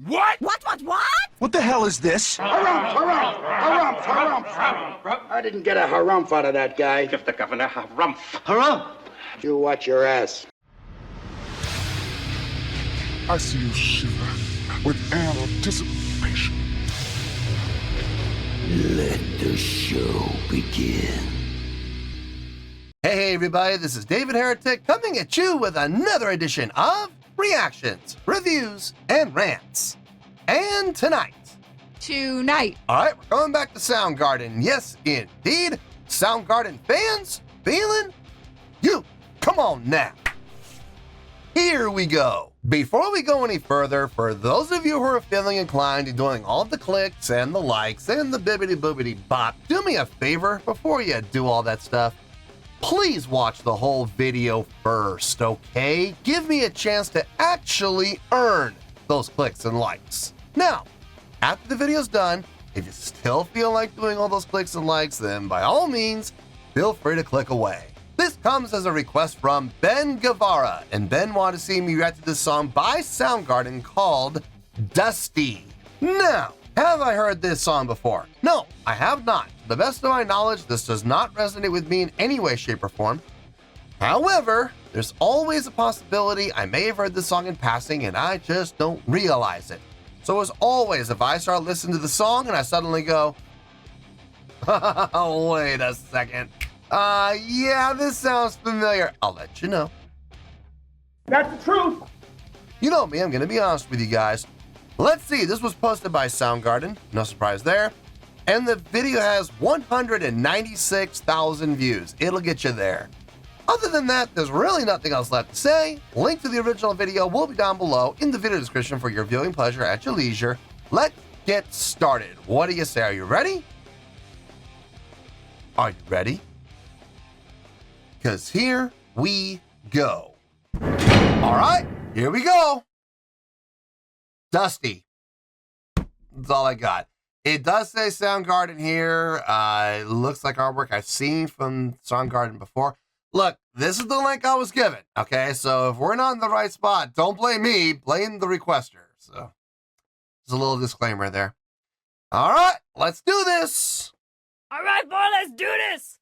What? What? What the hell is this? Harumph. I didn't get a harumph out of that guy. Give the governor harumph. Harumph! You watch your ass. I see you shiver with anticipation. Let the show begin. Hey everybody, this is David Heretic coming at you with another edition of Reactions, Reviews, and Rants. And tonight, alright, we're going back to Soundgarden. Yes, indeed, Soundgarden Fans FEELIN YOU. Come on now. Here we go. Before we go any further, for those of you who are feeling inclined to doing all the clicks and the likes and the bibbity-boobity bop, do me a favor before you do all that stuff. Please watch the whole video first, okay? Give me a chance to actually earn those clicks and likes. Now, after the video's done, if you still feel like doing all those clicks and likes, then by all means, feel free to click away. This comes as a request from Ben Guevara, and Ben wanted to see me react to this song by Soundgarden called Dusty. Now, have I heard this song before? No, I have not. To the best of my knowledge, this does not resonate with me in any way, shape, or form. However, there's always a possibility I may have heard this song in passing and I just don't realize it. So as always, if I start listening to the song and I suddenly go, wait a second, yeah, this sounds familiar, I'll let you know. That's the truth. You know me, I'm gonna be honest with you guys. Let's see, this was posted by Soundgarden, no surprise there. And the video has 196,000 views. It'll get you there. Other than that, there's really nothing else left to say. Link to the original video will be down below in the video description for your viewing pleasure at your leisure. Let's get started. What do you say? Are you ready? Are you ready? Because here we go. All right, here we go. Dusty. That's all I got. It does say Soundgarden here. It looks like artwork I've seen from Soundgarden before. Look, this is the link I was given, okay? So if we're not in the right spot, don't blame me, blame the requester. So there's a little disclaimer there. All right, let's do this. All right, boy, let's do this.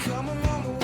Coming on the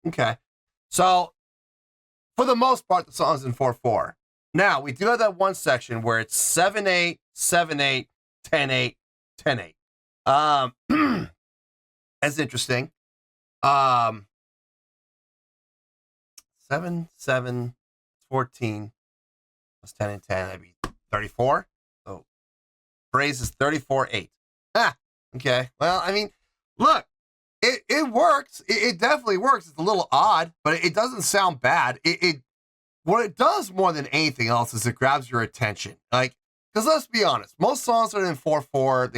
Okay. So, for the most part, the song's in 4/4. Now, we do have that one section where it's 7/8, 7/8, 10/8, 10/8. That's interesting. 7, 7, 14, plus 10 and 10, that'd be 34. So, phrase is 34/8. Ah, okay. Well, I mean, look, it works. It definitely works. It's a little odd, but it doesn't sound bad. What it does more than anything else is it grabs your attention. Like, because let's be honest, most songs are in 4/4.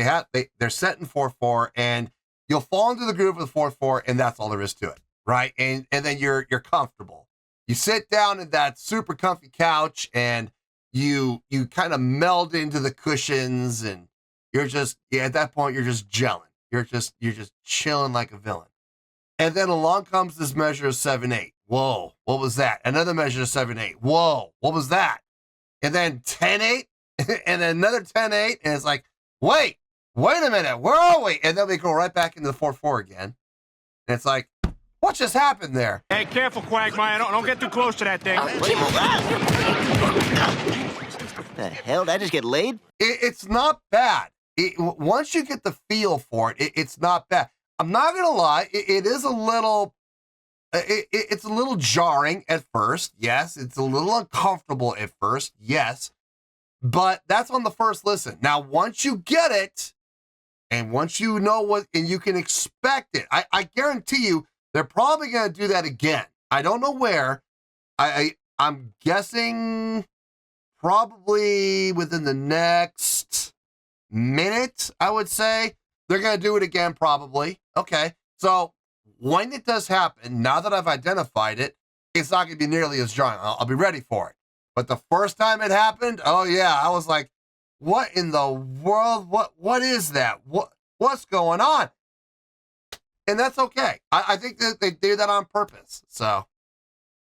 They're set in 4/4, and you'll fall into the groove of the 4/4, and that's all there is to it, right? And then you're comfortable. You sit down in that super comfy couch, and you kind of meld into the cushions, and you're just at that point you're just gelling. You're just chilling like a villain. And then along comes this measure of 7/8. Whoa, what was that? Another measure of 7/8. Whoa, what was that? And then 10/8, and then another 10/8, and it's like, wait a minute, where are we? And then we go right back into the 4/4 again. And it's like, what just happened there? Hey, careful, Quagmire. Don't get too close to that thing. The hell? Did I just get laid? It's not bad. Once you get the feel for it, it's not bad. I'm not gonna lie, it is a little. It's a little jarring at first, yes. It's a little uncomfortable at first, yes. But that's on the first listen. Now, once you get it, and once you know what, and you can expect it, I guarantee you, they're probably going to do that again. I don't know where. I'm guessing probably within the next minute, I would say. They're going to do it again, probably. Okay, so when it does happen, now that I've identified it, it's not going to be nearly as jarring. I'll be ready for it. But the first time it happened, oh yeah, I was like, what in the world? What is that? What's going on? And that's okay. I think that they do that on purpose. So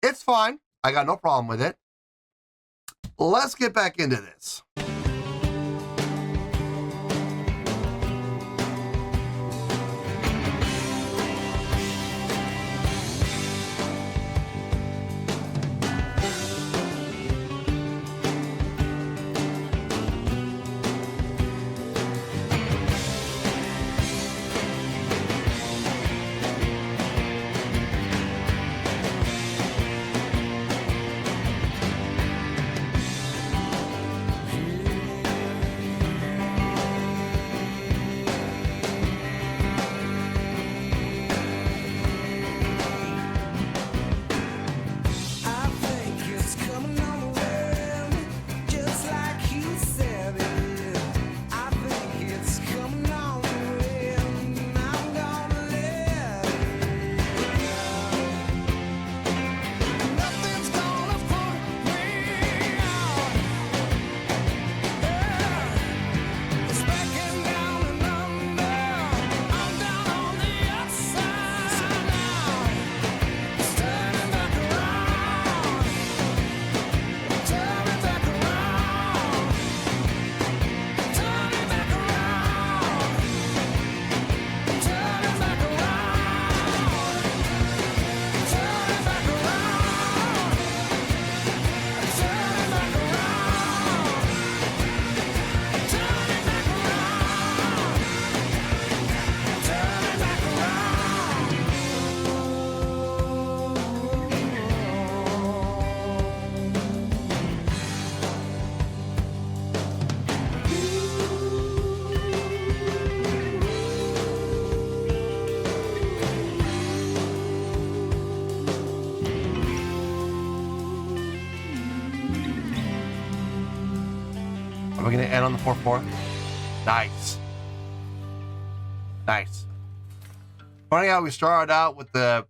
it's fine. I got no problem with it. Let's get back into this. Are we going to end on the 4/4? Nice. Nice. Funny how we started out with the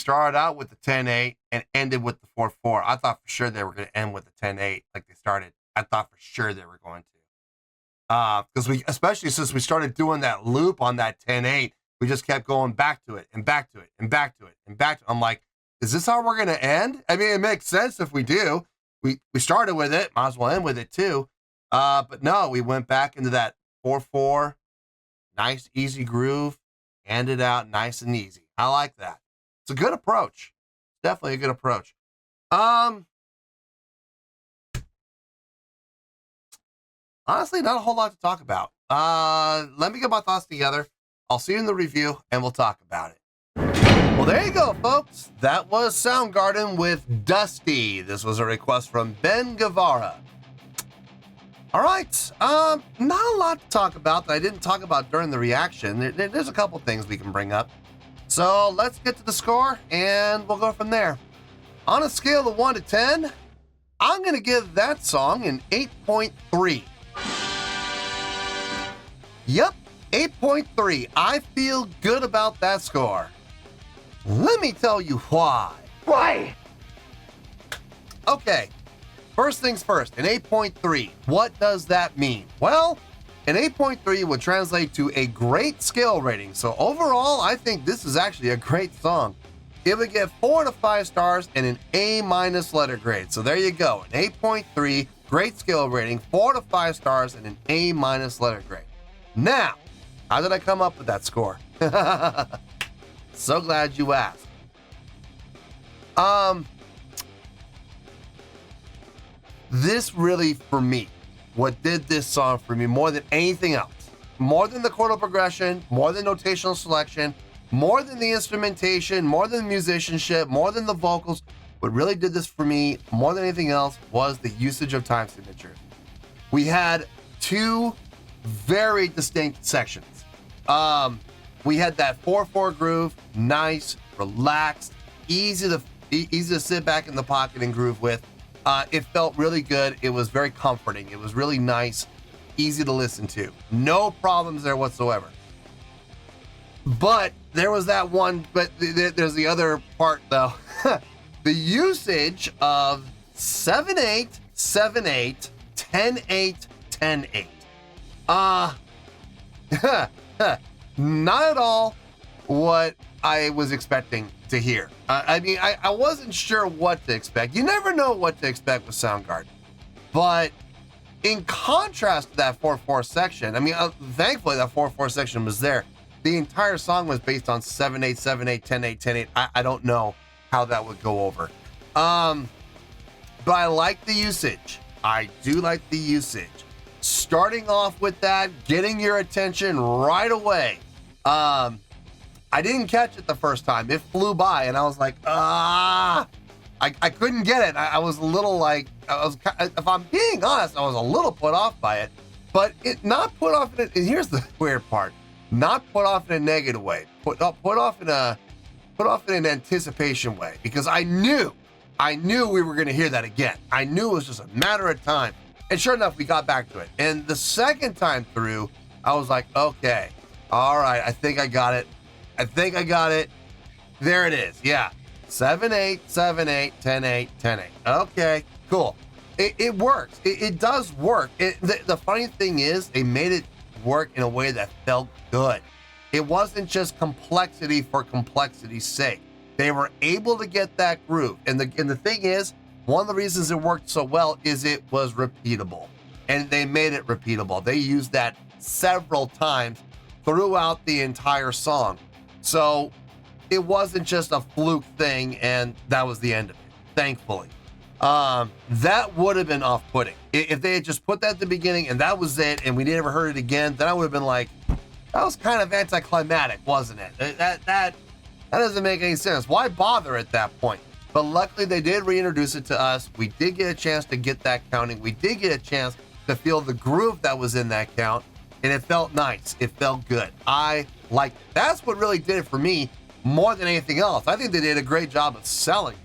10/8 and ended with the 4/4. I thought for sure they were going to end with the 10/8 like they started. I thought for sure they were going to. Because especially since we started doing that loop on that 10/8, we just kept going back to it and back to it and back to it and back to it. I'm like, is this how we're going to end? I mean, it makes sense if we do. We started with it, might as well end with it too. But no, we went back into that 4/4, nice easy groove, ended out nice and easy. I like that. It's a good approach. Definitely a good approach. Honestly, not a whole lot to talk about. Let me get my thoughts together. I'll see you in the review, and we'll talk about it. Well, there you go, folks. That was Soundgarden with Dusty. This was a request from Ben Guevara. All right, not a lot to talk about that I didn't talk about during the reaction. There's a couple things we can bring up. So let's get to the score, and we'll go from there. On a scale of 1 to 10, I'm going to give that song an 8.3. Yep, 8.3. I feel good about that score. Let me tell you why. Why? Okay, first things first, an 8.3. What does that mean? Well, an 8.3 would translate to a great scale rating. So overall, I think this is actually a great song. It would get 4 out of 5 stars and an A- letter grade. So there you go, an 8.3, great scale rating, 4 out of 5 stars and an A- letter grade. Now, how did I come up with that score? So glad you asked. This really, for me, what did this song for me more than anything else, more than the chordal progression, more than notational selection, more than the instrumentation, more than the musicianship, more than the vocals, what really did this for me more than anything else was the usage of time signatures. We had two very distinct sections. We had that 4/4 groove, nice, relaxed, easy to sit back in the pocket and groove with. It felt really good. It was very comforting. It was really nice, easy to listen to. No problems there whatsoever. But there was that one, but there's the other part though. The usage of 7/8, 7/8, 10/8, 10/8. Not at all what I was expecting to hear. I mean, I wasn't sure what to expect. You never know what to expect with Soundgarden. But in contrast to that 4/4 section, I mean, thankfully that 4/4 section was there. The entire song was based on 7/8, 7/8, 10/8, 10/8. I don't know how that would go over. But I like the usage. I do like the usage. Starting off with that, getting your attention right away. I didn't catch it the first time. It flew by, and I was like, I couldn't get it. I was a little like, if I'm being honest, I was a little put off by it. But it not put off in and here's the weird part. Not put off in a negative way. Put off in an anticipation way, because I knew we were going to hear that again. I knew it was just a matter of time. And sure enough, we got back to it. And the second time through, I was like, okay, all right, I think I got it. There it is. Yeah. 7/8, 7/8, 10/8, 10/8. Okay, cool. It works. It does work. The funny thing is, they made it work in a way that felt good. It wasn't just complexity for complexity's sake. They were able to get that groove. And the thing is, one of the reasons it worked so well is it was repeatable. And they made it repeatable. They used that several times throughout the entire song. So it wasn't just a fluke thing and that was the end of it, thankfully. That would have been off-putting. If they had just put that at the beginning and that was it and we never heard it again, then I would have been like, that was kind of anticlimactic, wasn't it? That doesn't make any sense. Why bother at that point? But luckily they did reintroduce it to us. We did get a chance to get that counting. We did get a chance to feel the groove that was in that count, and it felt nice. It felt good. I liked it. That's what really did it for me more than anything else. I think they did a great job of selling.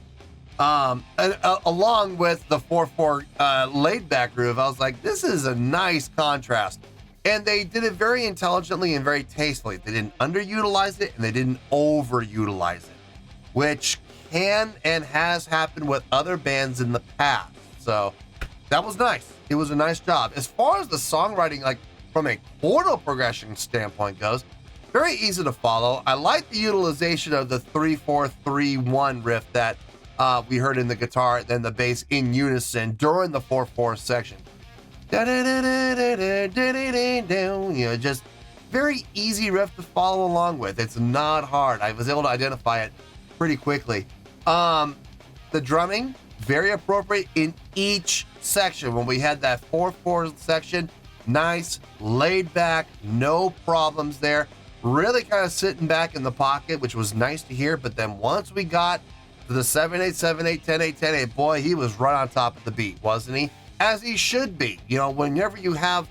Along with the 4/4 laid back groove, I was like, this is a nice contrast. And they did it very intelligently and very tastefully. They didn't underutilize it and they didn't overutilize it, which can and has happened with other bands in the past. So that was nice. It was a nice job. As far as the songwriting, like from a chordal progression standpoint goes, very easy to follow. I like the utilization of the 3/4-3/1 riff that we heard in the guitar, then the bass in unison during the 4/4 section. You know, just very easy riff to follow along with. It's not hard. I was able to identify it pretty quickly. The drumming, very appropriate in each section. When we had that 4/4 section, nice, laid back, no problems there. Really kind of sitting back in the pocket, which was nice to hear. But then once we got to the 7/8, 7/8, 10/8, 10/8, boy, he was right on top of the beat, wasn't he? As he should be. You know, whenever you have,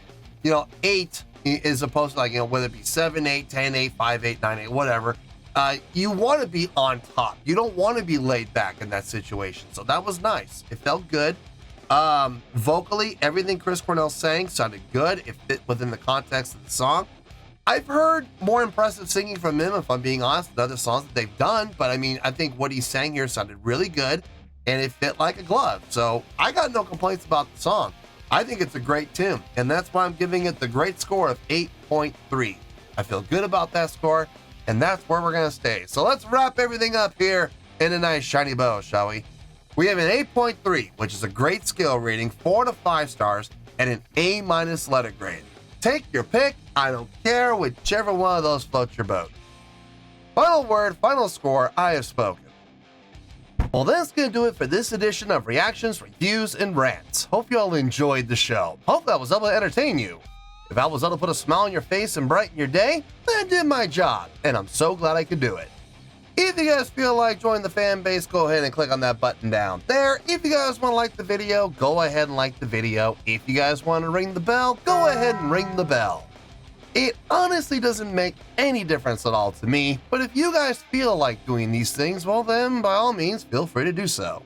8 as opposed to, like, whether it be 7/8, 10/8, 5/8, 9/8, whatever, you want to be on top. You don't want to be laid back in that situation. So that was nice. It felt good. Vocally, everything Chris Cornell sang sounded good. It fit within the context of the song. I've heard more impressive singing from him, if I'm being honest, in other songs that they've done. But I mean, I think what he sang here sounded really good, and it fit like a glove. So I got no complaints about the song. I think it's a great tune, and that's why I'm giving it the great score of 8.3. I feel good about that score, and that's where we're going to stay. So let's wrap everything up here in a nice shiny bow, shall we? We have an 8.3, which is a great skill rating, 4 to 5 stars, and an A- letter grade. Take your pick. I don't care, whichever one of those floats your boat. Final word, final score, I have spoken. Well, that's going to do it for this edition of Reactions, Reviews, and Rants. Hope you all enjoyed the show. Hopefully I was able to entertain you. If I was able to put a smile on your face and brighten your day, then I did my job, and I'm so glad I could do it. If you guys feel like joining the fan base, go ahead and click on that button down there. If you guys want to like the video, go ahead and like the video. If you guys want to ring the bell, go ahead and ring the bell. It honestly doesn't make any difference at all to me, but if you guys feel like doing these things, well then, by all means, feel free to do so.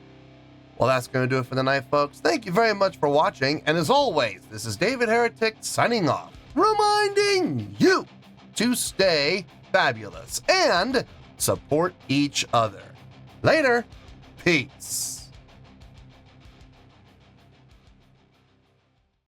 Well, that's going to do it for the night, folks. Thank you very much for watching, and as always, this is David Heretic signing off, reminding you to stay fabulous and support each other. Later, peace.